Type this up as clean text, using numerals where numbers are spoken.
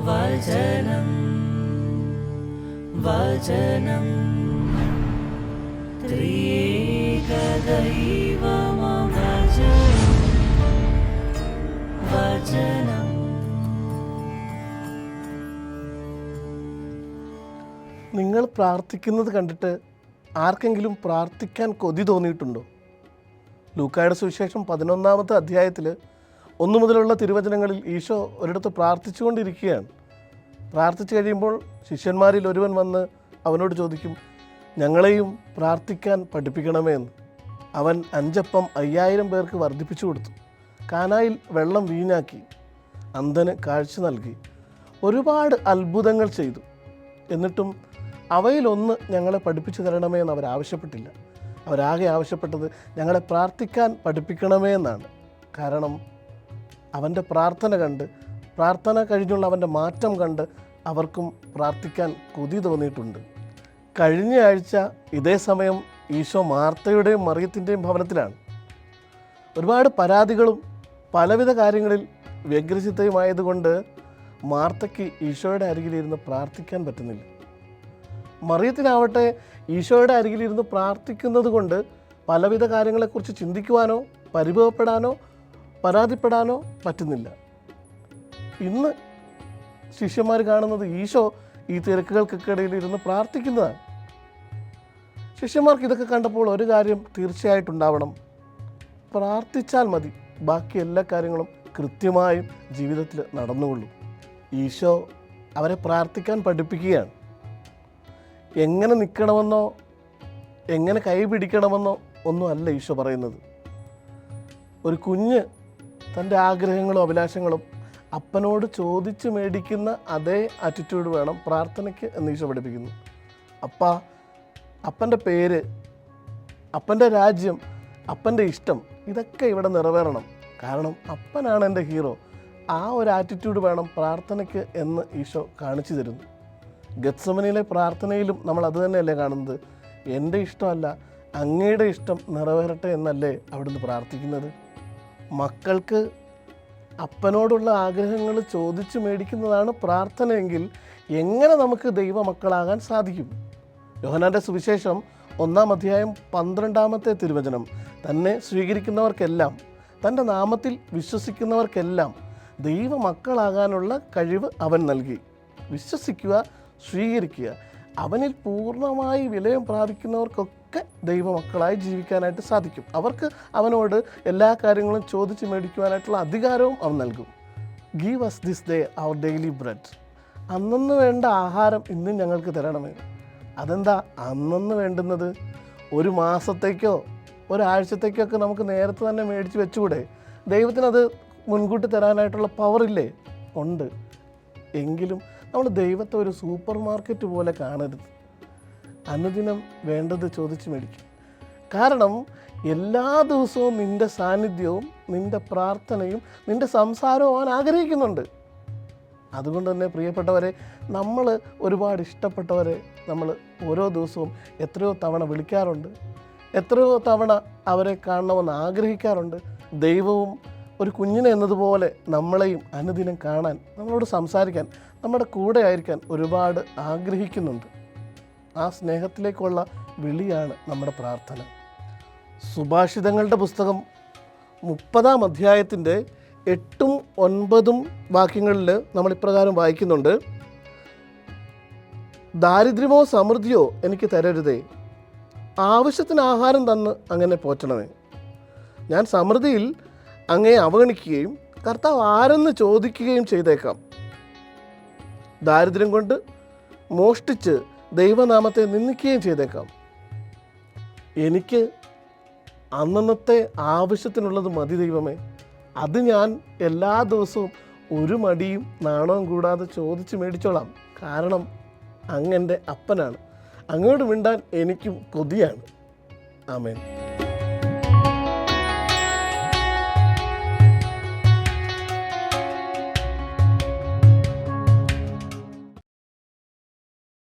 വചനം വചനം ത്രിയേക ദൈവമം വചനം. നിങ്ങൾ പ്രാർത്ഥിക്കുന്നത് കണ്ടിട്ട് ആർക്കെങ്കിലും പ്രാർത്ഥിക്കാൻ കൊതി തോന്നിയിട്ടുണ്ടോ? ലൂക്കായുടെ സുവിശേഷം 11-ാമത്തെ അധ്യായത്തിൽ 1 മുതലുള്ള തിരുവചനങ്ങളിൽ ഈശോ ഒരിടത്ത് പ്രാർത്ഥിച്ചുകൊണ്ടിരിക്കുകയാണ്. പ്രാർത്ഥിച്ചു കഴിയുമ്പോൾ ശിഷ്യന്മാരിൽ ഒരുവൻ വന്ന് അവനോട് ചോദിക്കും, ഞങ്ങളെയും പ്രാർത്ഥിക്കാൻ പഠിപ്പിക്കണമേ എന്ന്. അവൻ 5 അപ്പം 5000 പേർക്ക് വർദ്ധിപ്പിച്ചു കൊടുത്തു. കാനായിൽ വെള്ളം വീഞ്ഞാക്കി, അന്ധന് കാഴ്ച നൽകി, ഒരുപാട് അത്ഭുതങ്ങൾ ചെയ്തു. എന്നിട്ടും അവയിലൊന്ന് ഞങ്ങളെ പഠിപ്പിച്ചു തരണമേ എന്ന് അവരാവശ്യപ്പെട്ടില്ല. അവരാകെ ആവശ്യപ്പെട്ടത് ഞങ്ങളെ പ്രാർത്ഥിക്കാൻ പഠിപ്പിക്കണമേ എന്നാണ്. കാരണം അവൻ്റെ പ്രാർത്ഥന കണ്ട്, പ്രാർത്ഥന കഴിഞ്ഞുള്ള അവൻ്റെ മാറ്റം കണ്ട് അവർക്കും പ്രാർത്ഥിക്കാൻ കൊതി തോന്നിയിട്ടുണ്ട്. കഴിഞ്ഞ ആഴ്ച ഇതേ സമയം ഈശോ മാർത്തയുടെയും മറിയത്തിൻ്റെയും ഭവനത്തിലാണ്. ഒരുപാട് പരാതികളും പലവിധ കാര്യങ്ങളിൽ വ്യഗ്രചിത്തയുമായതുകൊണ്ട് മാർത്തയ്ക്ക് ഈശോയുടെ അരികിലിരുന്ന് പ്രാർത്ഥിക്കാൻ പറ്റുന്നില്ല. മറിയത്തിനാവട്ടെ ഈശോയുടെ അരികിലിരുന്ന് പ്രാർത്ഥിക്കുന്നത് കൊണ്ട് പലവിധ കാര്യങ്ങളെക്കുറിച്ച് ചിന്തിക്കുവാനോ പരിഭവപ്പെടാനോ പരാതിപ്പെടാനോ പറ്റുന്നില്ല. ഇന്ന് ശിഷ്യന്മാർ കാണുന്നത് ഈശോ ഈ തിരക്കുകൾക്കിടയിൽ ഇരുന്ന് പ്രാർത്ഥിക്കുന്നതാണ്. ശിഷ്യന്മാർക്ക് ഇതൊക്കെ കണ്ടപ്പോൾ ഒരു കാര്യം തീർച്ചയായിട്ടുണ്ടാവണം: പ്രാർത്ഥിച്ചാൽ മതി, ബാക്കി എല്ലാ കാര്യങ്ങളും കൃത്യമായും ജീവിതത്തിൽ നടന്നുകൊള്ളും. ഈശോ അവരെ പ്രാർത്ഥിക്കാൻ പഠിപ്പിക്കുകയാണ്. എങ്ങനെ നിൽക്കണമെന്നോ എങ്ങനെ കൈ പിടിക്കണമെന്നോ ഒന്നും അല്ല ഈശോ പറയുന്നത്. ഒരു കുഞ്ഞ് തൻ്റെ ആഗ്രഹങ്ങളും അഭിലാഷങ്ങളും അപ്പനോട് ചോദിച്ച് മേടിക്കുന്ന അതേ ആറ്റിറ്റ്യൂഡ് വേണം പ്രാർത്ഥനയ്ക്ക് എന്ന് ഈശോ പഠിപ്പിക്കുന്നു. അപ്പൻ്റെ പേര്, അപ്പൻ്റെ രാജ്യം, അപ്പൻ്റെ ഇഷ്ടം, ഇതൊക്കെ ഇവിടെ നിറവേറണം. കാരണം അപ്പനാണ് എൻ്റെ ഹീറോ. ആ ഒരു ആറ്റിറ്റ്യൂഡ് വേണം പ്രാർത്ഥനയ്ക്ക് എന്ന് ഈശോ കാണിച്ചു തരുന്നു. ഗത്സമനിയിലെ പ്രാർത്ഥനയിലും നമ്മൾ അത് തന്നെയല്ലേ കാണുന്നത്? എൻ്റെ ഇഷ്ടമല്ല, അങ്ങയുടെ ഇഷ്ടം നിറവേറട്ടെ എന്നല്ലേ അവിടുന്ന് പ്രാർത്ഥിക്കുന്നത്. മക്കൾക്ക് അപ്പനോടുള്ള ആഗ്രഹങ്ങൾ ചോദിച്ചു മേടിക്കുന്നതാണ് പ്രാർത്ഥനയെങ്കിൽ എങ്ങനെ നമുക്ക് ദൈവമക്കളാകാൻ സാധിക്കും? യോഹന്നാൻ്റെ സുവിശേഷം 1-ാം അധ്യായം 12-ാമത്തെ തിരുവചനം, തന്നെ സ്വീകരിക്കുന്നവർക്കെല്ലാം, തൻ്റെ നാമത്തിൽ വിശ്വസിക്കുന്നവർക്കെല്ലാം ദൈവമക്കളാകാനുള്ള കഴിവ് അവൻ നൽകി. വിശ്വസിക്കുക, സ്വീകരിക്കുക. അവനിൽ പൂർണ്ണമായി വിലയം പ്രാപിക്കുന്നവർക്കൊക്കെ ദൈവമക്കളായി ജീവിക്കാനായിട്ട് സാധിക്കും. അവർക്ക് അവനോട് എല്ലാ കാര്യങ്ങളും ചോദിച്ച് മേടിക്കുവാനായിട്ടുള്ള അധികാരവും അവൻ നൽകും. Give us this day our daily bread. അന്നന്ന് വേണ്ട ആഹാരം ഇന്നും ഞങ്ങൾക്ക് തരണമേ. അതെന്താ അന്നന്ന് വേണ്ടുന്നത്? ഒരു മാസത്തേക്കോ ഒരാഴ്ചത്തേക്കൊക്കെ നമുക്ക് നേരത്തെ തന്നെ മേടിച്ച് വെച്ചുകൂടെ? ദൈവത്തിനത് മുൻകൂട്ടി തരാനായിട്ടുള്ള പവറില്ലേ? ഉണ്ട്. എങ്കിലും നമ്മൾ ദൈവത്തെ ഒരു സൂപ്പർ മാർക്കറ്റ് പോലെ കാണരുത്. അനുദിനം വേണ്ടത് ചോദിച്ച് മേടിക്കും. കാരണം എല്ലാ ദിവസവും നിൻ്റെ സാന്നിധ്യവും നിൻ്റെ പ്രാർത്ഥനയും നിൻ്റെ സംസാരവും അവൻ ആഗ്രഹിക്കുന്നുണ്ട്. അതുകൊണ്ട് തന്നെ പ്രിയപ്പെട്ടവരെ, നമ്മൾ ഒരുപാട് ഇഷ്ടപ്പെട്ടവരെ നമ്മൾ ഓരോ ദിവസവും എത്രയോ തവണ വിളിക്കാറുണ്ട്, എത്രയോ തവണ അവരെ കാണണമെന്ന് ആഗ്രഹിക്കാറുണ്ട്. ദൈവവും ഒരു കുഞ്ഞിനെ എന്നതുപോലെ നമ്മളെയും അനുദിനം കാണാൻ, നമ്മളോട് സംസാരിക്കാൻ, നമ്മുടെ കൂടെ ആയിരിക്കാൻ ഒരുപാട് ആഗ്രഹിക്കുന്നുണ്ട്. ആ സ്നേഹത്തിലേക്കുള്ള വിളിയാണ് നമ്മുടെ പ്രാർത്ഥന. സുഭാഷിതങ്ങളുടെ പുസ്തകം 30-ാം അധ്യായത്തിൻ്റെ 8ഉം 9ഉം വാക്യങ്ങളിൽ നമ്മൾ ഇപ്രകാരം വായിക്കുന്നുണ്ട്: ദാരിദ്ര്യമോ സമൃദ്ധിയോ എനിക്ക് തരരുതേ, ആവശ്യത്തിന് ആഹാരം തന്ന് അങ്ങനെ പോറ്റണമേ. ഞാൻ സമൃദ്ധിയിൽ അങ്ങയെ അവഗണിക്കുകയും കർത്താവ് ആരെന്ന് ചോദിക്കുകയും ചെയ്തേക്കാം. ദാരിദ്ര്യം കൊണ്ട് മോഷ്ടിച്ച് ദൈവനാമത്തെ നിന്ദിക്കുകയും ചെയ്തേക്കാം. എനിക്ക് അന്നന്നത്തെ ആവശ്യത്തിനുള്ളത് മതി ദൈവമേ. അത് ഞാൻ എല്ലാ ദിവസവും ഒരു മടിയും നാണവും കൂടാതെ ചോദിച്ച് മേടിച്ചോളാം. കാരണം അങ്ങെൻ്റെ അപ്പനാണ്. അങ്ങോട്ട് മിണ്ടാൻ എനിക്കും കൊതിയാണ്. ആമേൻ.